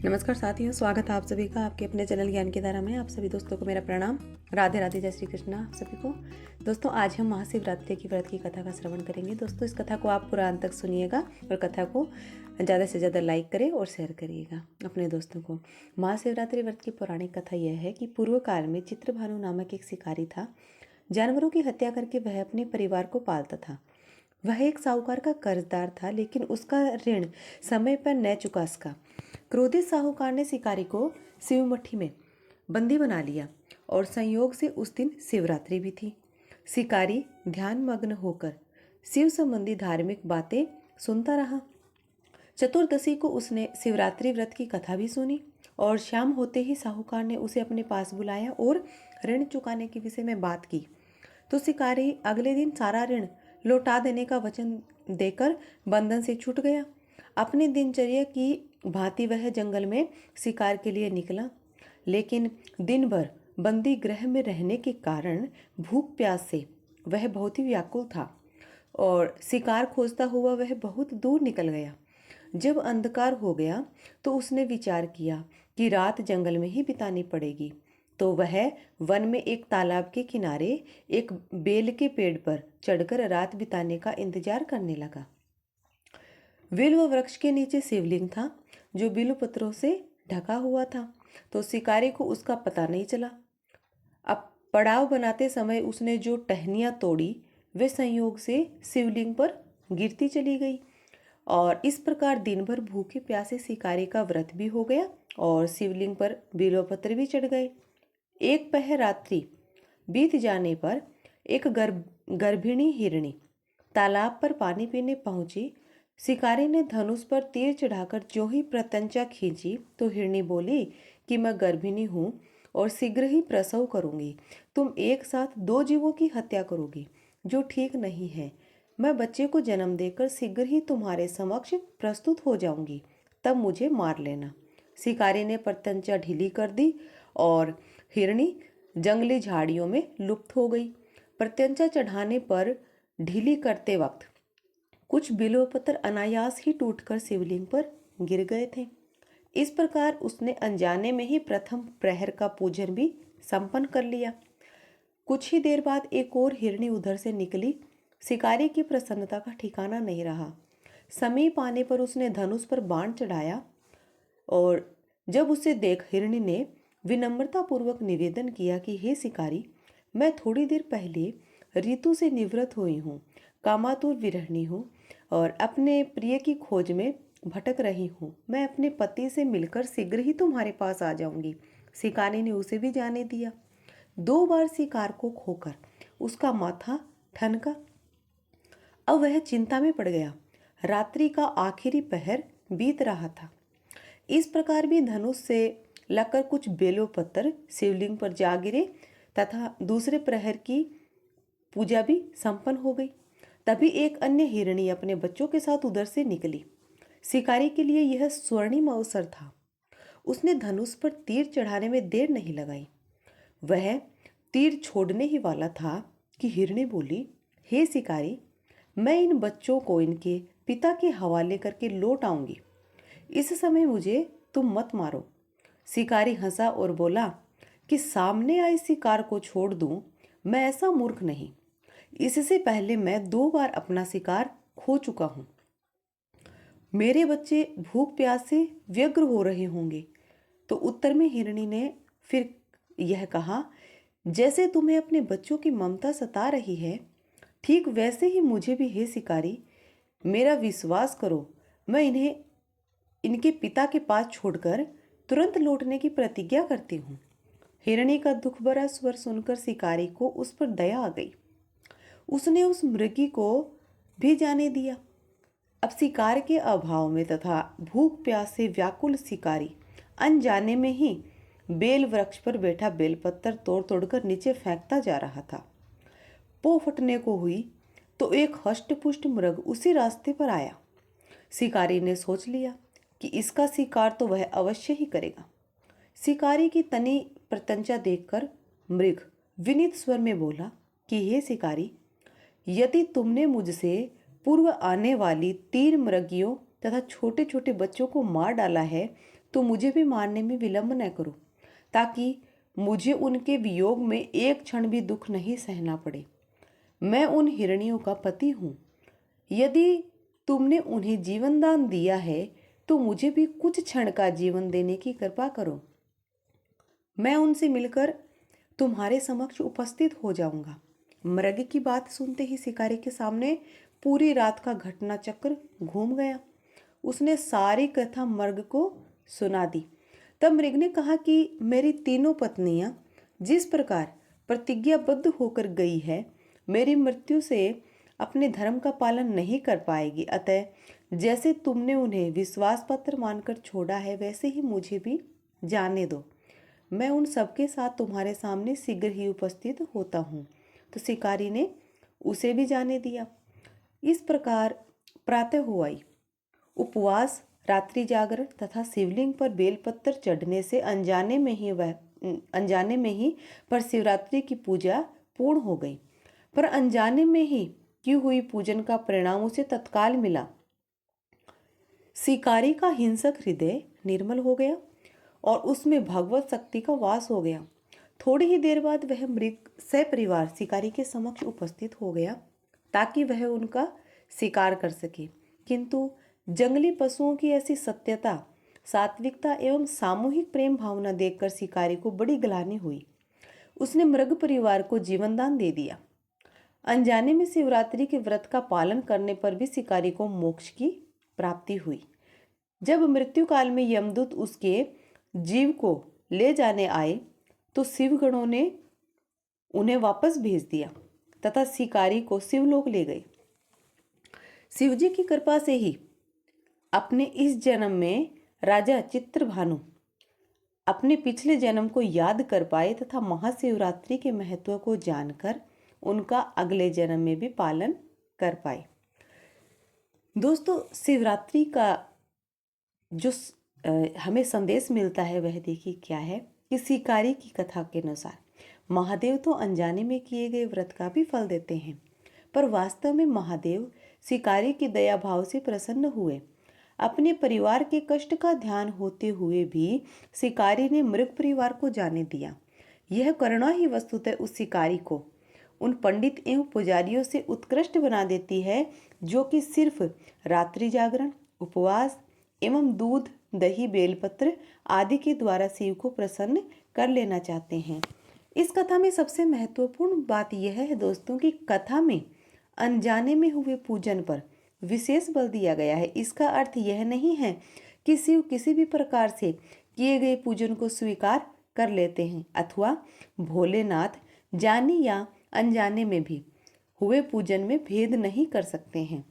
नमस्कार साथियों, स्वागत है आप सभी का आपके अपने चैनल ज्ञान की धारा में। आप सभी दोस्तों को मेरा प्रणाम। राधे राधे, जय श्री कृष्णा आप सभी को। दोस्तों, आज हम महाशिवरात्रि की व्रत की कथा का श्रवण करेंगे। दोस्तों, इस कथा को आप पूरा अंत तक सुनिएगा और कथा को ज़्यादा से ज़्यादा लाइक करें और शेयर करिएगा अपने दोस्तों को। महाशिवरात्रि व्रत की पौराणिक कथा यह है कि पूर्व काल में चित्रभानु नामक एक शिकारी था। जानवरों की हत्या करके वह अपने परिवार को पालता था। वह एक साहूकार का कर्जदार था, लेकिन उसका ऋण समय पर न चुका सका। क्रोधित साहूकार ने शिकारी को शिव मट्ठी में बंदी बना लिया और संयोग से उस दिन शिवरात्रि भी थी। शिकारी ध्यान मग्न होकर शिव संबंधी धार्मिक बातें सुनता रहा। चतुर्दशी को उसने शिवरात्रि व्रत की कथा भी सुनी और शाम होते ही साहूकार ने उसे अपने पास बुलाया और ऋण चुकाने के विषय में बात की। तो शिकारी अगले दिन सारा ऋण लौटा देने का वचन देकर बंधन से छूट गया। अपनी दिनचर्या की भांति वह जंगल में शिकार के लिए निकला, लेकिन दिन भर बंदी गृह में रहने के कारण भूख प्यास से वह बहुत ही व्याकुल था और शिकार खोजता हुआ वह बहुत दूर निकल गया। जब अंधकार हो गया तो उसने विचार किया कि रात जंगल में ही बितानी पड़ेगी। तो वह वन में एक तालाब के किनारे एक बेल के पेड़ पर चढ़कर रात बिताने का इंतजार करने लगा। बिल्व वृक्ष के नीचे शिवलिंग था जो बिल्व पत्रों से ढका हुआ था, तो शिकारी को उसका पता नहीं चला। अब पड़ाव बनाते समय उसने जो टहनियाँ तोड़ी वे संयोग से शिवलिंग पर गिरती चली गई और इस प्रकार दिन भर भूखे प्यासे शिकारी का व्रत भी हो गया और शिवलिंग पर बिल्वपत्र भी चढ़ गए। एक पहर रात्रि बीत जाने पर एक गर्भिणी हिरणी तालाब पर पानी पीने पहुंची। शिकारी ने धनुष पर तीर चढ़ाकर जो ही प्रत्यंचा खींची तो हिरणी बोली कि मैं गर्भिणी हूँ और शीघ्र ही प्रसव करूंगी। तुम एक साथ दो जीवों की हत्या करोगी, जो ठीक नहीं है। मैं बच्चे को जन्म देकर शीघ्र ही तुम्हारे समक्ष प्रस्तुत हो जाऊंगी, तब मुझे मार लेना। शिकारी ने प्रत्यंचा ढीली कर दी और हिरणी जंगली झाड़ियों में लुप्त हो गई। प्रत्यंचा चढ़ाने पर ढीली करते वक्त कुछ बिल्वपत्र अनायास ही टूटकर शिवलिंग पर गिर गए थे। इस प्रकार उसने अनजाने में ही प्रथम प्रहर का पूजन भी संपन्न कर लिया। कुछ ही देर बाद एक और हिरणी उधर से निकली। शिकारी की प्रसन्नता का ठिकाना नहीं रहा। समीप आने पर उसने धनुष पर बाण चढ़ाया और जब उसे देख हिरणी ने विनम्रतापूर्वक निवेदन किया कि हे शिकारी, मैं थोड़ी देर पहले ऋतु से निवृत्त हुई हूँ, कामातुर विरहिणी हूँ और अपने प्रिय की खोज में भटक रही हूँ। मैं अपने पति से मिलकर शीघ्र ही तुम्हारे पास आ जाऊंगी। शिकारी ने उसे भी जाने दिया। 2 बार शिकार को खोकर उसका माथा ठनका। अब वह चिंता में पड़ गया। रात्रि का आखिरी पहर बीत रहा था। इस प्रकार भी धनुष से लगकर कुछ बेलोपत्र शिवलिंग पर जा गिरे तथा दूसरे प्रहर की पूजा भी संपन्न हो गई। तभी एक अन्य हिरणी अपने बच्चों के साथ उधर से निकली। शिकारी के लिए यह स्वर्णिम अवसर था। उसने धनुष पर तीर चढ़ाने में देर नहीं लगाई। वह तीर छोड़ने ही वाला था कि हिरणी बोली, हे शिकारी, मैं इन बच्चों को इनके पिता के हवाले करके लौट आऊंगी। इस समय मुझे तुम मत मारो। शिकारी हंसा और बोला कि सामने आए शिकार को छोड़ दूं, मैं ऐसा मूर्ख नहीं। इससे पहले मैं 2 बार अपना शिकार खो चुका हूं। मेरे बच्चे भूख प्यास से व्यग्र हो रहे होंगे। तो उत्तर में हिरणी ने फिर यह कहा, जैसे तुम्हें अपने बच्चों की ममता सता रही है, ठीक वैसे ही मुझे भी हे शिकारी। मेरा विश्वास करो, मैं इन्हें इनके पिता के पास छोड़कर तुरंत लौटने की प्रतिज्ञा करती हूँ। हिरणी का दुख भरा स्वर सुनकर शिकारी को उस पर दया आ गई। उसने उस मृगी को भी जाने दिया। अब शिकार के अभाव में तथा भूख प्यास से व्याकुल शिकारी अनजाने में ही बेल वृक्ष पर बैठा बेलपत्तर तोड़ तोड़कर नीचे फेंकता जा रहा था। पो फटने को हुई तो एक हष्टपुष्ट मृग उसी रास्ते पर आया। शिकारी ने सोच लिया कि इसका शिकार तो वह अवश्य ही करेगा। शिकारी की तनी प्रत्यंचा देखकर मृग विनीत स्वर में बोला कि हे शिकारी, यदि तुमने मुझसे पूर्व आने वाली 3 मृगियों तथा छोटे छोटे बच्चों को मार डाला है तो मुझे भी मारने में विलंब न करो, ताकि मुझे उनके वियोग में एक क्षण भी दुख नहीं सहना पड़े। मैं उन हिरणियों का पति हूँ। यदि तुमने उन्हें जीवन दान दिया है तो मुझे भी कुछ क्षण का जीवन देने की कृपा करो। मैं उनसे मिलकर तुम्हारे समक्ष उपस्थित हो जाऊंगा। मृग की बात सुनते ही शिकारी के सामने पूरी रात का घटना चक्र घूम गया। उसने सारी कथा मृग को सुना दी। तब मृग ने कहा कि मेरी तीनों पत्नियां जिस प्रकार प्रतिज्ञाबद्ध होकर गई है, मेरी मृत्यु से अपने धर्म का पालन नहीं कर पाएगी। अतः जैसे तुमने उन्हें विश्वास पत्र मानकर छोड़ा है, वैसे ही मुझे भी जाने दो। मैं उन सबके साथ तुम्हारे सामने शीघ्र ही उपस्थित होता हूँ। तो शिकारी ने उसे भी जाने दिया। इस प्रकार प्रातः हो आई। उपवास, रात्रि जागरण तथा शिवलिंग पर बेलपत्र चढ़ने से अनजाने में ही पर शिवरात्रि की पूजा पूर्ण हो गई। पर अनजाने में ही की हुई पूजन का परिणाम उसे तत्काल मिला। शिकारी का हिंसक हृदय निर्मल हो गया और उसमें भगवत शक्ति का वास हो गया। थोड़ी ही देर बाद वह मृग सपरिवार शिकारी के समक्ष उपस्थित हो गया, ताकि वह उनका शिकार कर सके। किंतु जंगली पशुओं की ऐसी सत्यता, सात्विकता एवं सामूहिक प्रेम भावना देखकर शिकारी को बड़ी ग्लानि हुई। उसने मृग परिवार को जीवनदान दे दिया। अनजाने में शिवरात्रि के व्रत का पालन करने पर भी शिकारी को मोक्ष की प्राप्ति हुई। जब मृत्यु काल में यमदूत उसके जीव को ले जाने आए तो शिवगणों ने उन्हें वापस भेज दिया तथा शिकारी को शिवलोक ले गए। शिवजी की कृपा से ही अपने इस जन्म में राजा चित्रभानु अपने पिछले जन्म को याद कर पाए तथा महाशिवरात्रि के महत्व को जानकर उनका अगले जन्म में भी पालन कर पाए। दोस्तों, शिवरात्रि का जो हमें संदेश मिलता है वह देखिए क्या है कि शिकारी की कथा के अनुसार महादेव तो अनजाने में किए गए व्रत का भी फल देते हैं, पर वास्तव में महादेव शिकारी की दया भाव से प्रसन्न हुए। अपने परिवार के कष्ट का ध्यान होते हुए भी शिकारी ने मृग परिवार को जाने दिया। यह करुणा ही वस्तुतः उस शिकारी को उन पंडित एवं पुजारियों से उत्कृष्ट बना देती है, जो कि सिर्फ रात्रि जागरण, उपवास एवं दूध, दही, बेलपत्र आदि के द्वारा शिव को प्रसन्न कर लेना चाहते हैं। इस कथा में सबसे महत्वपूर्ण बात यह है दोस्तों कि कथा में अनजाने में हुए पूजन पर विशेष बल दिया गया है। इसका अर्थ यह नहीं है कि शिव किसी भी प्रकार से किए गए पूजन को स्वीकार कर लेते हैं अथवा भोलेनाथ जाने या अनजाने में भी हुए पूजन में भेद नहीं कर सकते हैं।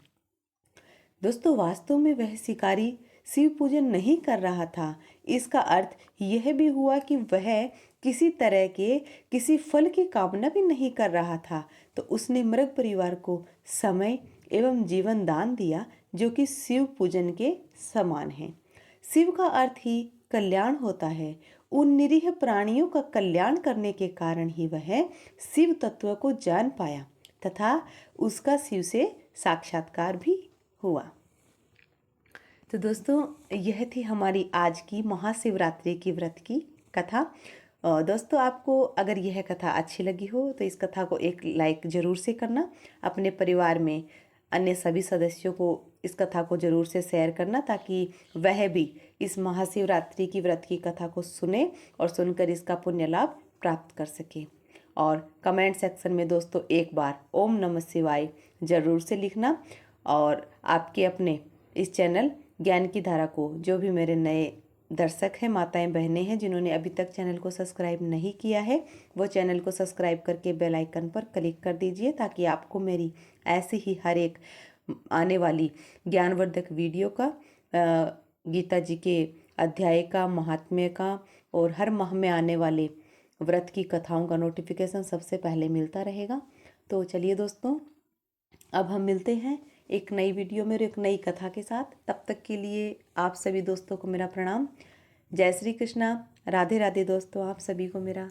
दोस्तों, वास्तव में वह शिकारी शिव पूजन नहीं कर रहा था। इसका अर्थ यह भी हुआ कि वह किसी तरह के किसी फल की कामना भी नहीं कर रहा था। तो उसने मृग परिवार को समय एवं जीवन दान दिया, जो कि शिव पूजन के समान है। शिव का अर्थ ही कल्याण होता है। उन निरीह प्राणियों का कल्याण करने के कारण ही वह शिव तत्व को जान पाया तथा उसका शिव से साक्षात्कार भी हुआ। तो दोस्तों, यह थी हमारी आज की महाशिवरात्रि की व्रत की कथा। दोस्तों, आपको अगर यह कथा अच्छी लगी हो तो इस कथा को एक लाइक ज़रूर से करना। अपने परिवार में अन्य सभी सदस्यों को इस कथा को ज़रूर से शेयर करना, ताकि वह भी इस महाशिवरात्रि की व्रत की कथा को सुने और सुनकर इसका पुण्य लाभ प्राप्त कर सके। और कमेंट सेक्शन में दोस्तों एक बार ओम नमः शिवाय ज़रूर से लिखना। और आपके अपने इस चैनल ज्ञान की धारा को जो भी मेरे नए दर्शक हैं, माताएं बहनें हैं, जिन्होंने अभी तक चैनल को सब्सक्राइब नहीं किया है, वो चैनल को सब्सक्राइब करके बेल आइकन पर क्लिक कर दीजिए, ताकि आपको मेरी ऐसी ही हर एक आने वाली ज्ञानवर्धक वीडियो का, गीता जी के अध्याय का, महात्म्य का और हर माह में आने वाले व्रत की कथाओं का नोटिफिकेशन सबसे पहले मिलता रहेगा। तो चलिए दोस्तों, अब हम मिलते हैं एक नई वीडियो में और एक नई कथा के साथ। तब तक के लिए आप सभी दोस्तों को मेरा प्रणाम। जय श्री कृष्णा, राधे राधे दोस्तों, आप सभी को मेरा